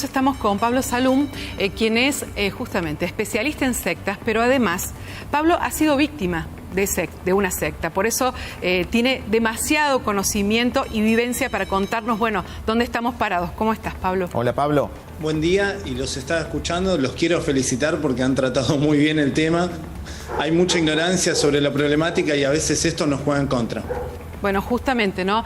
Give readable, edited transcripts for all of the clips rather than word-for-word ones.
Estamos con Pablo Salum, quien es justamente especialista en sectas, pero además Pablo ha sido víctima de una secta, por eso tiene demasiado conocimiento y vivencia para contarnos, bueno, dónde estamos parados. ¿Cómo estás, Pablo? Hola, Pablo. Buen día, y los estaba escuchando, los quiero felicitar porque han tratado muy bien el tema. Hay mucha ignorancia sobre la problemática y a veces esto nos juega en contra. Bueno, justamente, ¿no?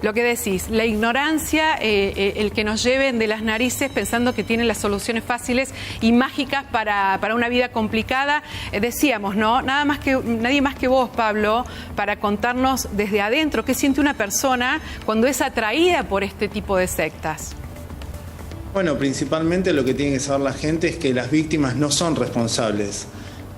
Lo que decís, la ignorancia, el que nos lleven de las narices pensando que tienen las soluciones fáciles y mágicas para una vida complicada. Decíamos, ¿no? Nadie más que vos, Pablo, para contarnos desde adentro qué siente una persona cuando es atraída por este tipo de sectas. Bueno, principalmente lo que tiene que saber la gente es que las víctimas no son responsables.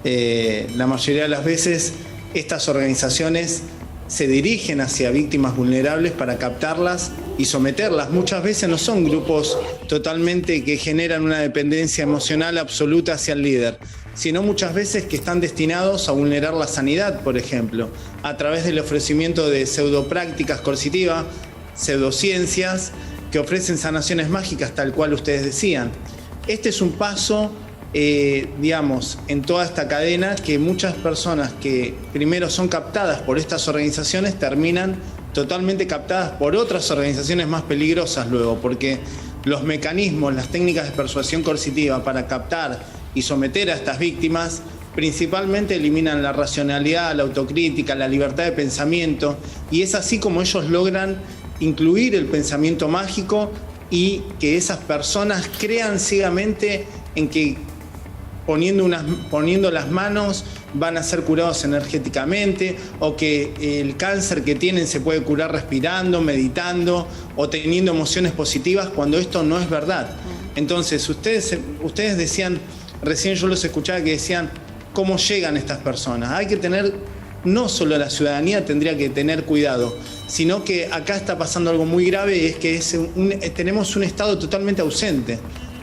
La mayoría de las veces estas organizaciones se dirigen hacia víctimas vulnerables para captarlas y someterlas. Muchas veces no son grupos totalmente que generan una dependencia emocional absoluta hacia el líder, sino muchas veces que están destinados a vulnerar la sanidad, por ejemplo, a través del ofrecimiento de pseudoprácticas coercitivas, pseudociencias, que ofrecen sanaciones mágicas, tal cual ustedes decían. Este es un paso digamos, en toda esta cadena, que muchas personas que primero son captadas por estas organizaciones terminan totalmente captadas por otras organizaciones más peligrosas luego, porque los mecanismos, las técnicas de persuasión coercitiva para captar y someter a estas víctimas principalmente eliminan la racionalidad, la autocrítica, la libertad de pensamiento, y es así como ellos logran incluir el pensamiento mágico y que esas personas crean ciegamente en que poniendo las manos van a ser curados energéticamente, o que el cáncer que tienen se puede curar respirando, meditando o teniendo emociones positivas, cuando esto no es verdad. Entonces, ustedes decían, recién yo los escuchaba que decían, ¿cómo llegan estas personas? Hay que tener, no solo la ciudadanía tendría que tener cuidado, sino que acá está pasando algo muy grave, y es que tenemos un Estado totalmente ausente,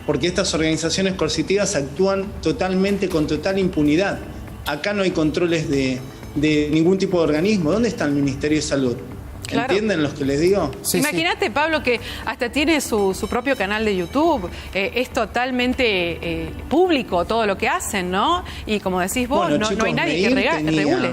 porque estas organizaciones coercitivas actúan totalmente con total impunidad. Acá no hay controles de ningún tipo de organismo. ¿Dónde está el Ministerio de Salud? Claro. ¿Entienden lo que les digo? Sí, imagínate, sí. Pablo, que hasta tiene su propio canal de YouTube. Es totalmente público todo lo que hacen, ¿no? Y como decís vos, bueno, chicos, no hay nadie que regule.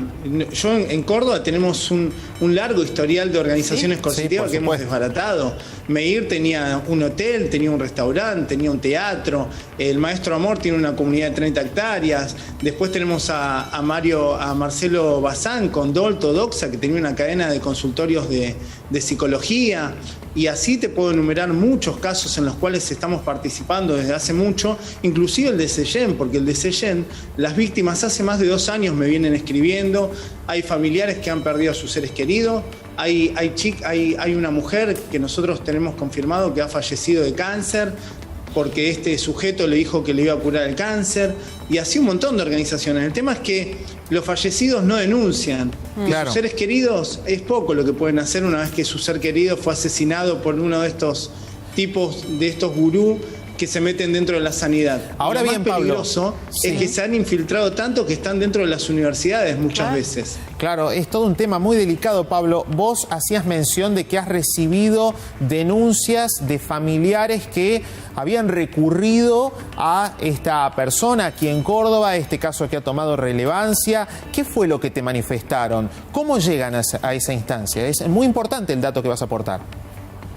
Yo en Córdoba tenemos un largo historial de organizaciones coercitivas que hemos desbaratado. Meir tenía un hotel, tenía un restaurante, tenía un teatro. El Maestro Amor tiene una comunidad de 30 hectáreas. Después tenemos a Marcelo Bazán con Dolto Doxa, que tenía una cadena de consultorios de psicología, y así te puedo enumerar muchos casos en los cuales estamos participando desde hace mucho, inclusive el de Seyén, porque el de Seyén, las víctimas hace más de 2 años me vienen escribiendo, hay familiares que han perdido a sus seres queridos, hay una mujer que nosotros tenemos confirmado que ha fallecido de cáncer, porque este sujeto le dijo que le iba a curar el cáncer, y así un montón de organizaciones. El tema es que los fallecidos no denuncian. Claro. Y sus seres queridos es poco lo que pueden hacer una vez que su ser querido fue asesinado por uno de estos tipos, de estos gurú que se meten dentro de la sanidad. Ahora bien, Pablo, peligroso es que se han infiltrado tanto que están dentro de las universidades muchas veces. Claro, es todo un tema muy delicado, Pablo. Vos hacías mención de que has recibido denuncias de familiares que habían recurrido a esta persona aquí en Córdoba, este caso que ha tomado relevancia. ¿Qué fue lo que te manifestaron? ¿Cómo llegan a esa instancia? Es muy importante el dato que vas a aportar.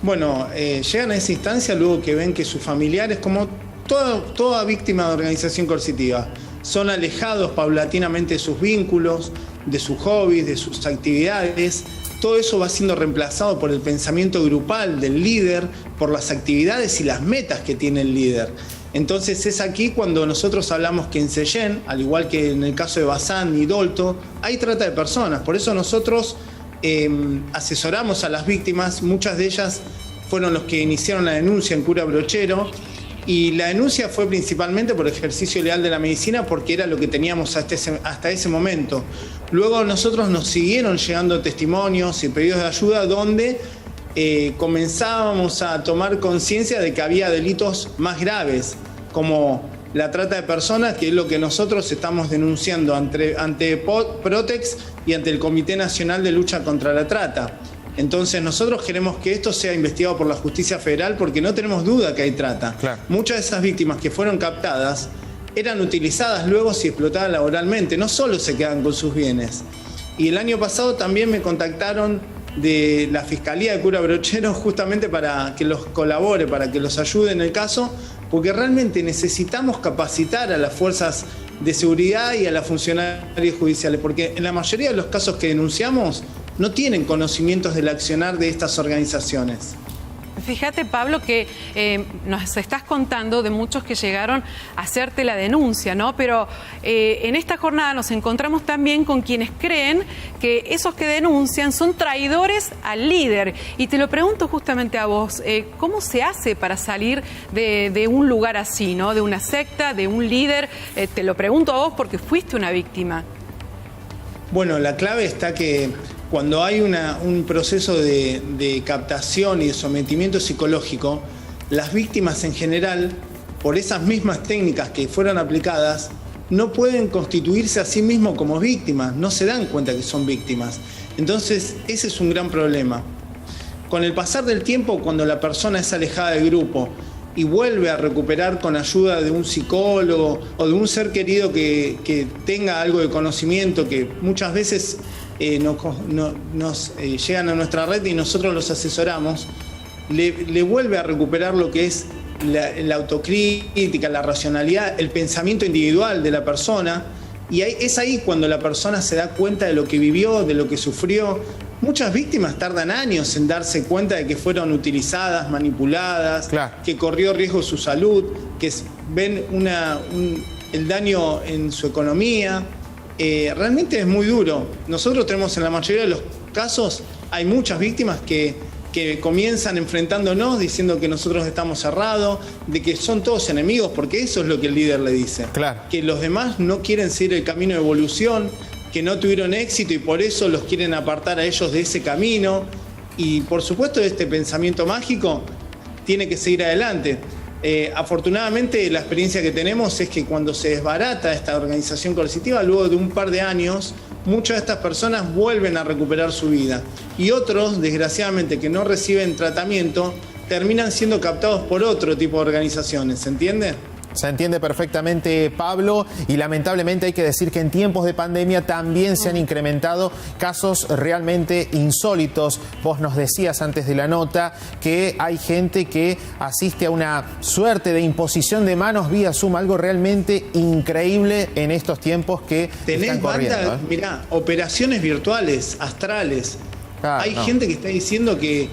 Bueno, llegan a esa instancia luego que ven que sus familiares, como toda víctima de organización coercitiva, son alejados paulatinamente de sus vínculos, de sus hobbies, de sus actividades. Todo eso va siendo reemplazado por el pensamiento grupal del líder, por las actividades y las metas que tiene el líder. Entonces es aquí cuando nosotros hablamos que en Seyén, al igual que en el caso de Bazán y Dolto, hay trata de personas. Por eso nosotros asesoramos a las víctimas. Muchas de ellas fueron los que iniciaron la denuncia en Cura Brochero, y la denuncia fue principalmente por ejercicio ilegal de la medicina, porque era lo que teníamos hasta ese momento. Luego nosotros nos siguieron llegando testimonios y pedidos de ayuda donde comenzábamos a tomar conciencia de que había delitos más graves, como la trata de personas, que es lo que nosotros estamos denunciando ante Protex y ante el Comité Nacional de Lucha contra la Trata. Entonces nosotros queremos que esto sea investigado por la justicia federal porque no tenemos duda que hay trata. Claro. Muchas de esas víctimas que fueron captadas eran utilizadas luego si explotaban laboralmente, no solo se quedan con sus bienes. Y el año pasado también me contactaron de la Fiscalía de Cura Brochero justamente para que los colabore, para que los ayude en el caso, porque realmente necesitamos capacitar a las fuerzas de seguridad y a las funcionarias judiciales, porque en la mayoría de los casos que denunciamos no tienen conocimientos del accionar de estas organizaciones. Fíjate, Pablo, que nos estás contando de muchos que llegaron a hacerte la denuncia, ¿no? Pero en esta jornada nos encontramos también con quienes creen que esos que denuncian son traidores al líder. Y te lo pregunto justamente a vos, ¿cómo se hace para salir de un lugar así, ¿no? De una secta, de un líder. Te lo pregunto a vos porque fuiste una víctima. Bueno, la clave está que cuando hay un proceso de captación y de sometimiento psicológico, las víctimas en general, por esas mismas técnicas que fueron aplicadas, no pueden constituirse a sí mismos como víctimas, no se dan cuenta que son víctimas. Entonces, ese es un gran problema. Con el pasar del tiempo, cuando la persona es alejada del grupo y vuelve a recuperar con ayuda de un psicólogo o de un ser querido que tenga algo de conocimiento, que muchas veces nos llegan a nuestra red y nosotros los asesoramos, le vuelve a recuperar lo que es la autocrítica, la racionalidad, el pensamiento individual de la persona, y es ahí cuando la persona se da cuenta de lo que vivió, de lo que sufrió. Muchas víctimas tardan años en darse cuenta de que fueron utilizadas, manipuladas, claro, que corrió riesgo su salud, que ven el daño en su economía. Realmente es muy duro. Nosotros tenemos en la mayoría de los casos, hay muchas víctimas que comienzan enfrentándonos diciendo que nosotros estamos cerrados, de que son todos enemigos, porque eso es lo que el líder le dice. Claro. Que los demás no quieren seguir el camino de evolución, que no tuvieron éxito y por eso los quieren apartar a ellos de ese camino. Y por supuesto este pensamiento mágico tiene que seguir adelante. Afortunadamente la experiencia que tenemos es que cuando se desbarata esta organización coercitiva, luego de un par de años, muchas de estas personas vuelven a recuperar su vida. Y otros, desgraciadamente, que no reciben tratamiento, terminan siendo captados por otro tipo de organizaciones, ¿se entiende? Se entiende perfectamente, Pablo, y lamentablemente hay que decir que en tiempos de pandemia también se han incrementado casos realmente insólitos. Vos nos decías antes de la nota que hay gente que asiste a una suerte de imposición de manos vía Zoom, algo realmente increíble en estos tiempos que están corriendo. Mirá, operaciones virtuales, astrales. Hay gente que está diciendo que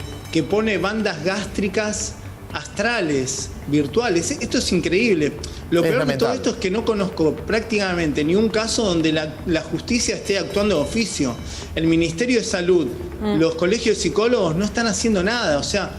pone bandas gástricas astrales, virtuales. Esto es increíble. Lo peor de todo esto es que no conozco prácticamente ni un caso donde la justicia esté actuando de oficio. El Ministerio de Salud, los colegios de psicólogos no están haciendo nada. O sea,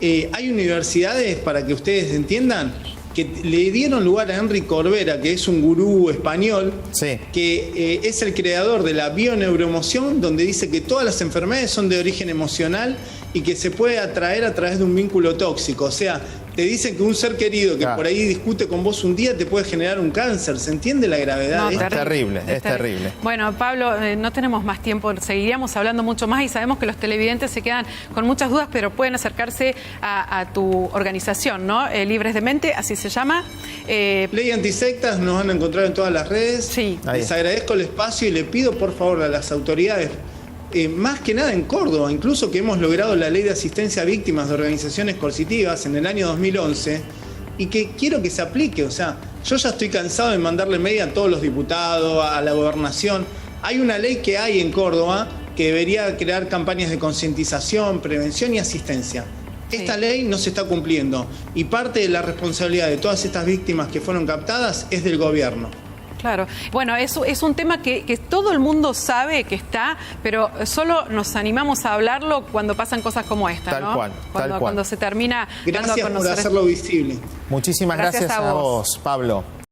hay universidades, para que ustedes entiendan, que le dieron lugar a Enrique Corbera, que es un gurú español, sí, que es el creador de la bioneuroemoción, donde dice que todas las enfermedades son de origen emocional y que se puede atraer a través de un vínculo tóxico. O sea, te dicen que un ser querido que por ahí discute con vos un día te puede generar un cáncer. ¿Se entiende la gravedad? No, es terrible, es terrible. Bueno, Pablo, no tenemos más tiempo. Seguiríamos hablando mucho más y sabemos que los televidentes se quedan con muchas dudas, pero pueden acercarse a tu organización, ¿no? Libres de Mente, así se llama. Ley Antisectas, nos van a encontrar en todas las redes. Sí. Les agradezco el espacio y le pido por favor a las autoridades, más que nada en Córdoba, incluso que hemos logrado la ley de asistencia a víctimas de organizaciones coercitivas en el año 2011 y que quiero que se aplique. O sea, yo ya estoy cansado de mandarle mail a todos los diputados, a la gobernación. Hay una ley que hay en Córdoba que debería crear campañas de concientización, prevención y asistencia. Esta ley no se está cumpliendo y parte de la responsabilidad de todas estas víctimas que fueron captadas es del gobierno. Claro. Bueno, eso es un tema que todo el mundo sabe que está, pero solo nos animamos a hablarlo cuando pasan cosas como esta, ¿no? Tal cual. Cuando se termina dando a conocer. Gracias por hacerlo visible. Muchísimas gracias a vos, Pablo.